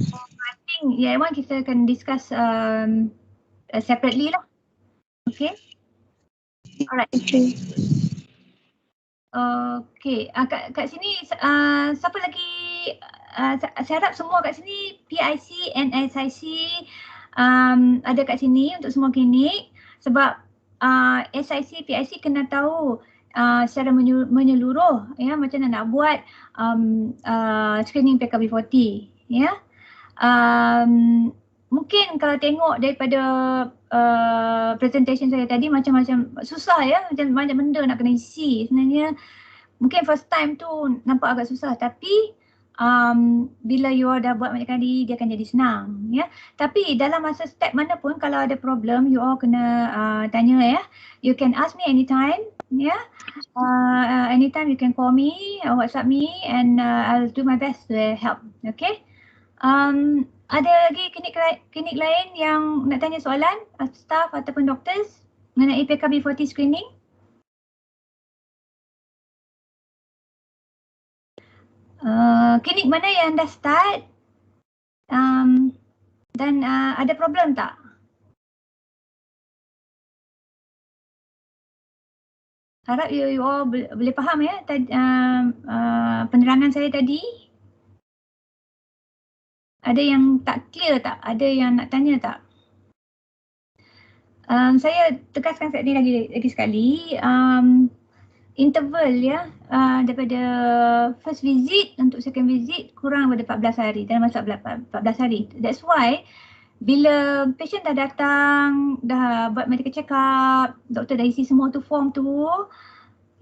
I think one kita akan discuss separately lah. Okay. Alright. Okay. Kat sini siapa lagi? Saya harap semua kat sini PIC and SIC ada kat sini untuk semua klinik, sebab SIC, PIC kena tahu secara menyeluruh ya macam mana nak buat screening PKB40 ya. Mungkin kalau tengok daripada presentation saya tadi macam-macam susah ya, macam banyak benda nak kena isi. Sebenarnya mungkin first time tu nampak agak susah, tapi bila you all dah buat banyak kali dia akan jadi senang ya. Tapi dalam masa step mana pun kalau ada problem you all kena tanya ya. You can ask me anytime ya. Anytime you can call me or WhatsApp me and I'll do my best to help. Okay. Ada lagi klinik lain yang nak tanya soalan, staff ataupun doctors mengenai PKB40 screening? Klinik mana yang dah start dan ada problem tak? Harap you all boleh faham ya penerangan saya tadi. Ada yang tak clear tak? Ada yang nak tanya tak? Saya tegaskan sekali lagi sekali. Interval ya daripada first visit untuk second visit kurang daripada 14 hari, dalam masa 14 hari. That's why bila patient dah datang, dah buat medical check up, doktor dah isi semua tu form tu,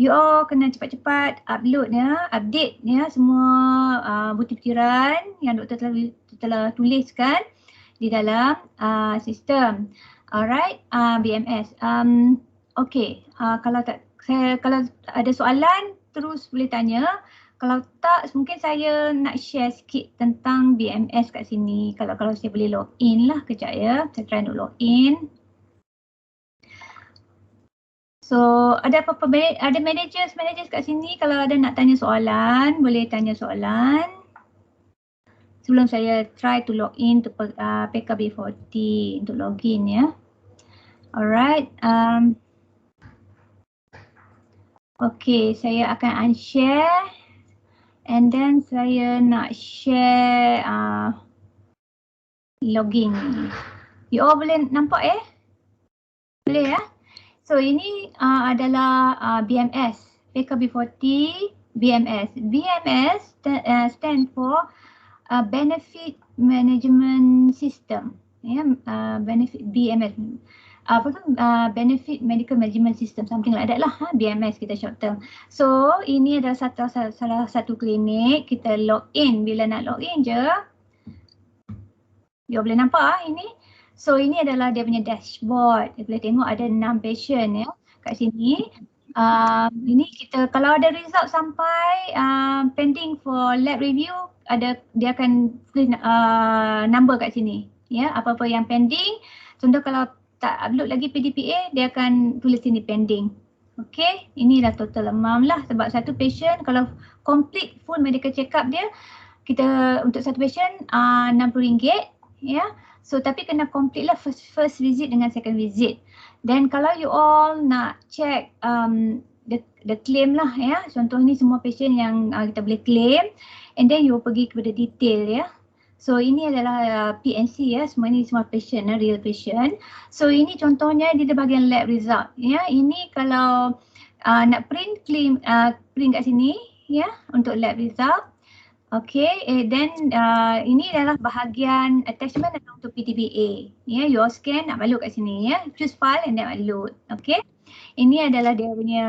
you all kena cepat-cepat upload ya, update ya semua bukti-buktiran yang doktor telah tuliskan di dalam sistem. Alright, BMS. Okay, kalau ada soalan terus boleh tanya. Kalau tak, mungkin saya nak share sikit tentang BMS kat sini. Kalau saya boleh log in lah kejap ya. Saya try untuk log in. So ada apa-apa, ada managers kat sini. Kalau ada nak tanya soalan, boleh tanya soalan. Sebelum saya try to log in to PKB40 untuk login ya. Alright. Okay, saya akan unshare and then saya nak share login. You all boleh nampak Boleh ya? So ini adalah BMS, PKB40 BMS. BMS stand for Benefit Management System. Ya, benefit BMS. Benefit Medical Management System, something like that lah, BMS kita short term. So ini adalah salah satu klinik. Kita log in. Bila nak log in je, you boleh nampak ini. So ini adalah dia punya dashboard. Dia boleh tengok ada 6 patient ya kat sini. Ini kita kalau ada result sampai pending for lab review, dia akan tulis number kat sini ya, apa-apa yang pending. Contoh kalau tak upload lagi PDPA, dia akan tulis sini pending. Okay, inilah total amount lah sebab satu patient kalau complete full medical check up dia, kita untuk satu patient RM60 ya. So tapi kena complete lah first visit dengan second visit. Then kalau you all nak check the claim lah ya, contoh ni semua patient yang kita boleh claim, and then you pergi kepada detail ya. So ini adalah PNC ya, semua ini semua patient, real patient. So ini contohnya di bahagian lab result ya. Ini kalau nak print kat sini ya untuk lab result. Okay, then ini adalah bahagian attachment untuk PDPA. Ya, you scan nak balik kat sini ya. Choose file and then upload. Okay. Ini adalah dia punya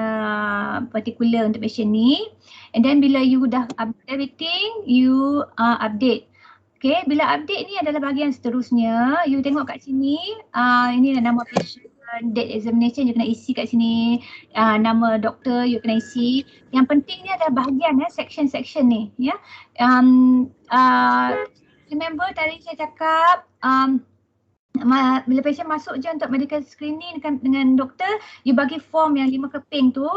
particular untuk patient ni. And then bila you dah update everything, you update. Okay, bila update ni adalah bahagian seterusnya. You tengok kat sini, ini adalah nama patient, date examination you kena isi kat sini, nama doktor you kena isi. Yang penting ni adalah bahagian section-section ni ya. Remember tadi saya cakap bila patient masuk je untuk medical screening dengan doktor, you bagi form yang 5 keping tu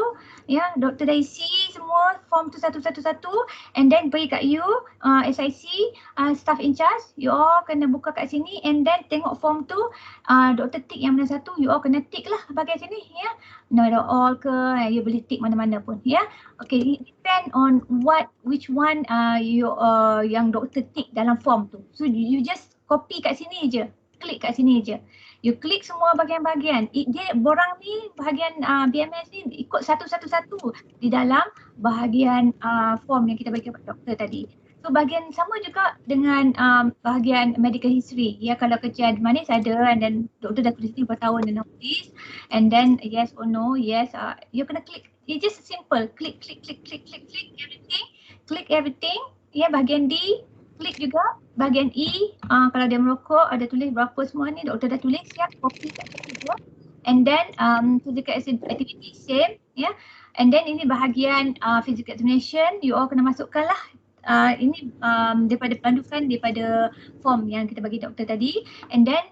ya, doktor dah isi semua form tu satu and then bagi kat you SIC staff in charge, you all kena buka kat sini and then tengok form tu, doktor tick yang mana satu, you all kena tick lah bahagian sini ya. No all ke, you boleh tick mana-mana pun ya. Okay, it depend on which one yang doktor tick dalam form tu. So you just copy kat sini je, klik kat sini je. You klik semua bahagian-bahagian. Dia borang ni bahagian BMS ni ikut satu-satu di dalam bahagian form yang kita bagi kepada doktor tadi. So bahagian sama juga dengan bahagian medical history. Ya, kalau kerja manis ada, and then doktor dah tulis ni berapa tahun dan tulis, and then yes or no, yes, you kena klik. It's just simple, klik everything, klik everything. Ya, bahagian D, klik juga. Bahagian E, kalau dia merokok ada tulis berapa semua ni, doktor dah tulis, siap, copy kat situ. And then physical activity same, ya. And then ini bahagian physical examination, you all kena masukkan lah. Ini daripada pandukan daripada form yang kita bagi doktor tadi. And then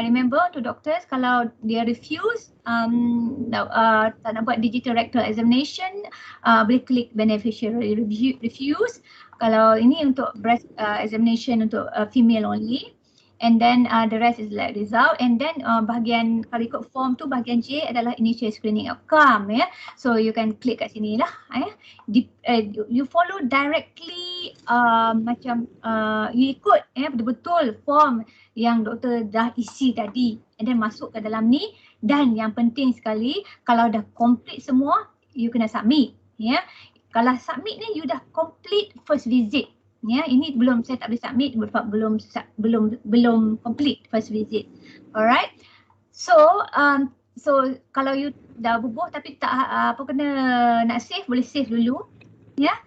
remember untuk doctors, kalau dia refuse tak nak buat digital rectal examination, boleh klik beneficiary refuse. Kalau ini untuk breast examination untuk female only. And then the rest is like result. And then bahagian kalau ikut form tu, bahagian J adalah initial screening outcome, ya. So you can klik kat sini lah, ya. You follow directly macam you ikut betul-betul form yang doktor dah isi tadi, and then masuk ke dalam ni. Dan yang penting sekali, kalau dah complete semua, you kena submit, ya. Kalau submit ni you dah complete first visit. Ya, ini saya tak boleh submit sebab belum complete first visit. Alright. So kalau you dah bubuh tapi tak kena nak save, boleh save dulu. Ya.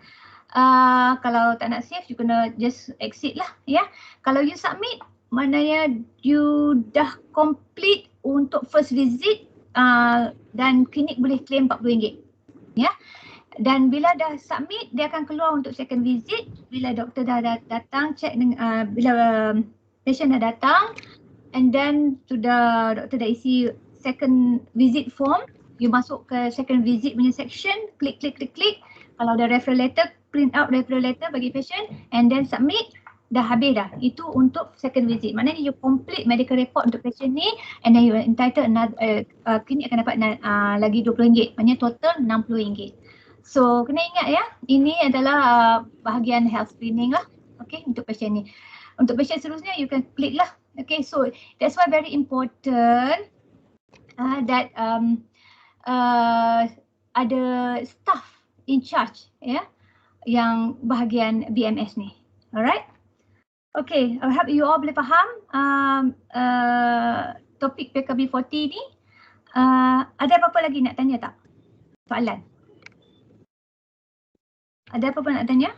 Kalau tak nak save, you kena just exit lah, ya. Kalau you submit, maknanya you dah complete untuk first visit, dan klinik boleh claim RM40. Ya. Dan bila dah submit, dia akan keluar untuk second visit. Bila doktor dah datang, check bila patient dah datang, and then doktor dah isi second visit form, you masuk ke second visit punya section, klik. Kalau ada referral letter, print out referral letter bagi patient, and then submit. Dah habis dah. Itu untuk second visit. Maknanya you complete medical record untuk patient ni, and then you entitled klinik akan dapat lagi RM20. Maknanya total RM60. So kena ingat ya, ini adalah bahagian health screening lah, okay, untuk patient ni. Untuk patient seterusnya you can klik lah, okay. So that's why very important that ada staff in charge, ya, yang bahagian BMS ni. Alright, okay, I hope you all boleh faham topik PKB40 ni. Ada apa-apa lagi nak tanya tak? Soalan? Ada apa-apa nak tanya?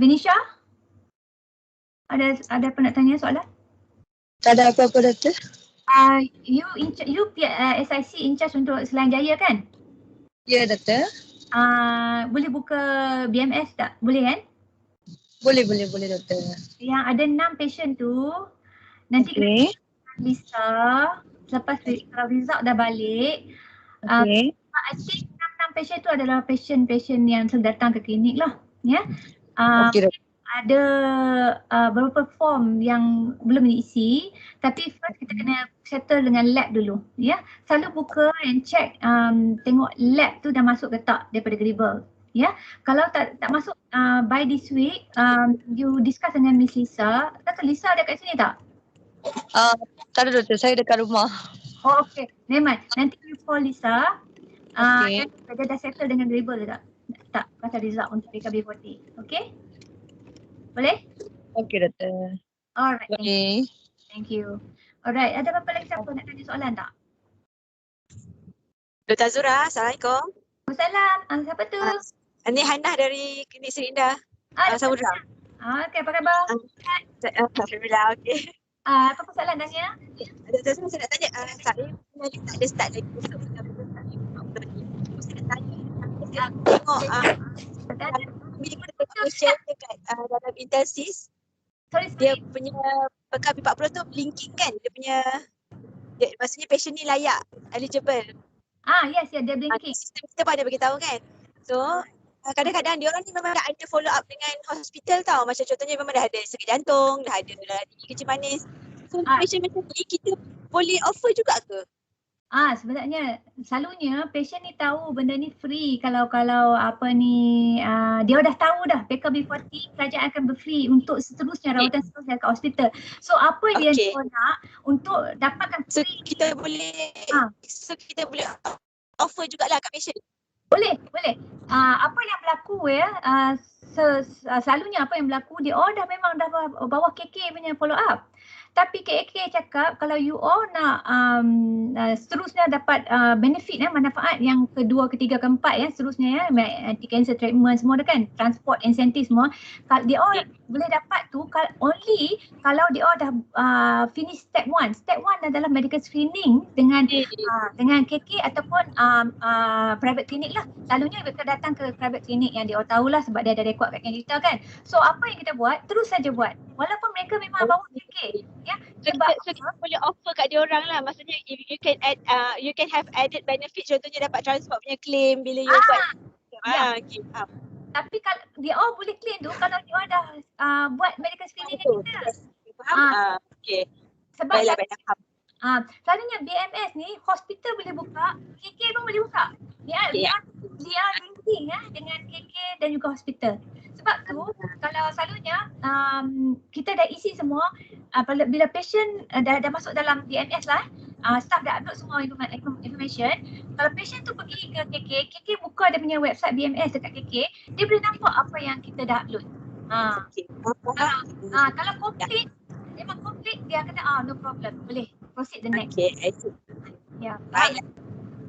Vinisha? Ada apa nak tanya soalan? Tak ada apa-apa, Doktor. You SIC in charge untuk Selain Jaya kan? Ya, Doktor. Boleh buka BMS tak? Boleh kan? Boleh, Doktor. Yang ada 6 patient tu, nanti Okay. Lisa, lepas kalau result dah balik, Okay. I think 6 patient tu adalah patient yang sedang datang ke klinik lah, ya. Okay, Doktor. Ada beberapa form yang belum diisi, tapi first kita kena settle dengan lab dulu, ya. Selalu buka and check, tengok lab tu dah masuk ke tak daripada Gribble, ya. Kalau tak masuk by this week, you discuss dengan Miss Lisa. Kata Lisa ada kat sini tak? Tak ada, Doktor. Saya dekat rumah. Oh, okay. Memang. Nanti you call Lisa. Okay. Dia dah settle dengan Gribble tak? Tak, pasal result untuk PKB40. Okay? Boleh? Okay, Doktor. Alright. Okay. Thank you. Alright. Ada apa-apa lagi siapa nak tanya soalan tak? Dr. Azura, Assalamualaikum. Waalaikumsalam. Siapa tu? Ini Hannah dari Klinik Serindah. Samudra. Okay, apa khabar? Alhamdulillah, okey. Apa soalan tanya? Dr. Azura, saya nak tanya, saya sebenarnya tak ada start lagi. Saya nak tanya, saya tengok bila kita share dekat dalam intensis, dia punya PKB 40 tu linking kan? Dia punya, maksudnya patient ni layak, eligible. Yes, dia blinking. Sistem kita pun ada beritahu kan. So, kadang-kadang dia orang ni memang dah ada follow up dengan hospital tau. Macam contohnya memang dah ada sakit jantung, dah ada tinggi kencing manis. So, patient macam ni kita boleh offer juga ke? Sebenarnya selalunya patient ni tahu benda ni free kalau apa ni dia dah tahu dah PKB40 kerajaan akan berfree untuk seterusnya rawatan seterusnya kat hospital. So apa dia nak untuk dapatkan free. So kita boleh offer jugalah kat patient. Boleh. Apa yang berlaku selalunya apa yang berlaku dia dah memang dah bawah KK punya follow up. Tapi KK cakap kalau you all nak seterusnya dapat benefit manfaat yang kedua, ketiga, keempat seterusnya anti-cancer treatment semua dah kan, transport incentive semua, kalau dia all boleh dapat tu only kalau dia all dah finish step 1. Step 1 adalah medical screening dengan KK ataupun private clinic lah. Selalunya mereka datang ke private clinic yang dia all tahulah sebab dia ada rekod kat kita kan. So apa yang kita buat, terus saja buat. Walaupun mereka memang bawah KK. So kita boleh offer kat dia orang lah. Maksudnya you can add, you can have added benefit, contohnya dapat transport punya claim bila you buat. Okay. Tapi kalau dia boleh claim tu kalau dia dah buat medical screening dengan kita. Faham? Okay. Sebab baiklah. Selalunya BMS ni hospital boleh buka, KK pun boleh buka. Dia linking dengan KK dan juga hospital. Sebab tu kalau selalunya kita dah isi semua, bila patient dah masuk dalam BMS lah, staff dah upload semua information. Kalau patient tu pergi ke KK buka dia punya website BMS dekat KK, dia boleh nampak apa yang kita dah upload. Kalau complete, memang complete, dia kata no problem, boleh proceed the next. Okay, I see. Baik.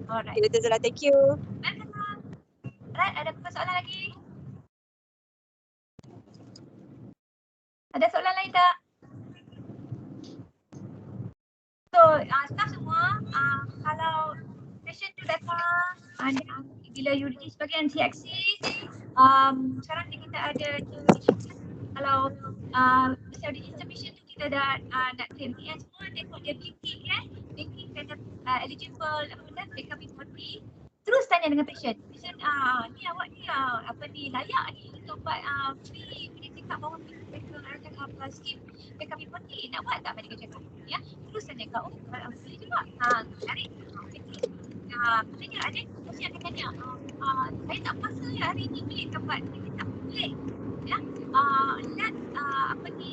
Alright. Okay, Dr. Zura, thank you. Alright, ada soalan lagi? Ada soalan lain tak? So, staff semua, kalau patient tu datang, bila you reach bagian anti-axis, sekarang kita ada kalau masa register patient tu kita dah nak claim semua, tengok dia blinking kena eligible PKB40. Terus tanya dengan patient, ni awak ni apa ni layak ni untuk buat free medical check-up bawah scheme PKB40, nak buat tak medical check-up? Terus tanya kau, boleh juga. Cari. Maknanya ada mesti akan tanya, saya tak puasa hari ni, boleh tak buat medical check-up? Boleh. Let apa ni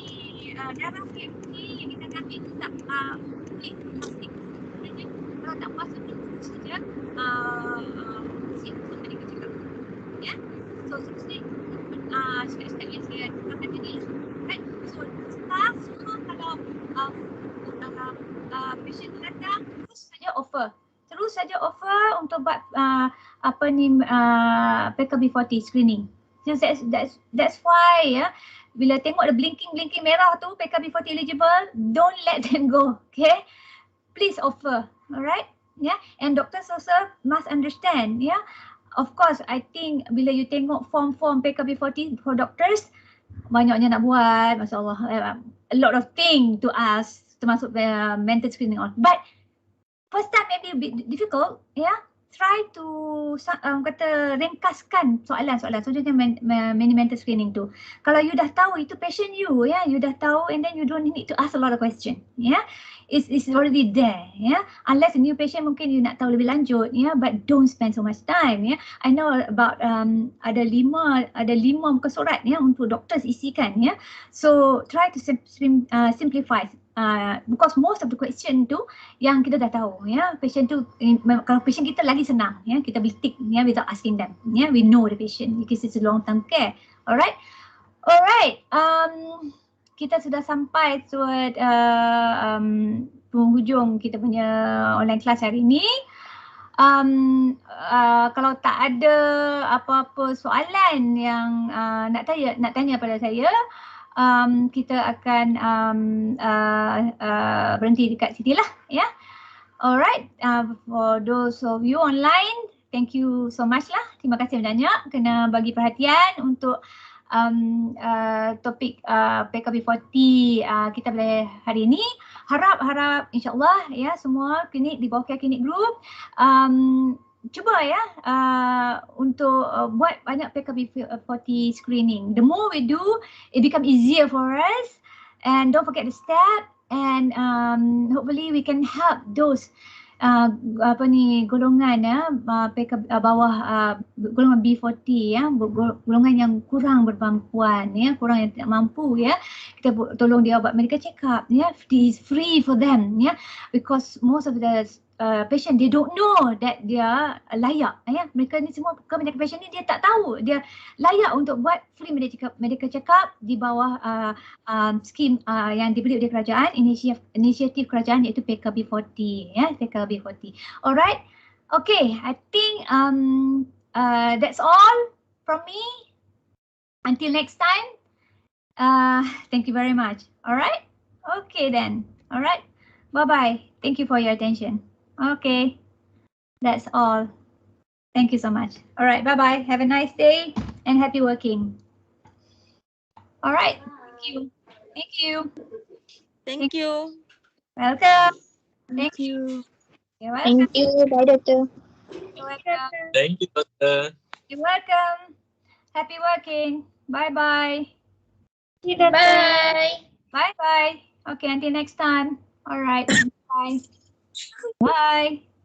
darah PMC yang kita ambil tu tak boleh plastik. Kalau tak puasa tu saja untuk medical check-up. So step-step yang saya akan tadi right. So staff semua kalau patient datang terus saja offer untuk buat PKB40 screening. So that's why bila tengok ada blinking merah tu PKB40 eligible, don't let them go. Okay, please offer. Alright, and doctors also must understand. Of course, I think bila you tengok form PKB40 for doctors, banyaknya nak buat, masya-Allah, a lot of thing to ask, termasuk mental screening all. But first time maybe a bit difficult, try to ringkaskan soalan-soalan. So contohnya mental screening tu. Kalau you dah tahu itu patient you, you dah tahu, and then you don't need to ask a lot of question. It's already there. Unless a new patient mungkin you nak tahu lebih lanjut, but don't spend so much time. I know about ada lima muka surat untuk doctors isikan. So try to simplify. Because most of the question tu yang kita dah tahu, patient tu, kalau patient kita lagi senang, kita boleh tick without asking them, we know the patient because it's a long term care. Alright, kita sudah sampai toward penghujung kita punya online class hari ini. Kalau tak ada apa-apa soalan yang nak tanya pada saya, kita akan berhenti dekat sini lah. Alright, for those of you online, thank you so much lah. Terima kasih banyak kena bagi perhatian untuk topik PKB40 kita pada hari ini. Harap insyaAllah semua klinik di bawah Care Clinic Group cuba untuk buat banyak PKB40 screening. The more we do, it become easier for us, and don't forget the step, and hopefully we can help those golongan bawah golongan B40 ya, golongan yang kurang berbantuan ya, kurang yang tidak mampu ya, kita tolong dia buat medical check up ya. It is free for them ya, because most of the patient they don't know that dia layak ya. Mereka ni semua kebanyakan patient ni dia tak tahu dia layak untuk buat free medical check up di bawah skim yang dibeli oleh kerajaan, inisiatif kerajaan iaitu PKB40 ya, PKB40. Alright. Okay, I think that's all from me. Until next time. Thank you very much. Alright. Okay then. Alright. Bye-bye. Thank you for your attention. Okay, that's all. Thank you so much. All right, bye-bye. Have a nice day and happy working. All right, thank you. Thank you. Thank you. Welcome. Thank you. You're welcome. Thank you. Bye, Doctor. You're welcome. Thank you, Doctor. You're welcome. Happy working. Bye-bye. Bye. Bye-bye. Okay, until next time. All right. Bye. Bye.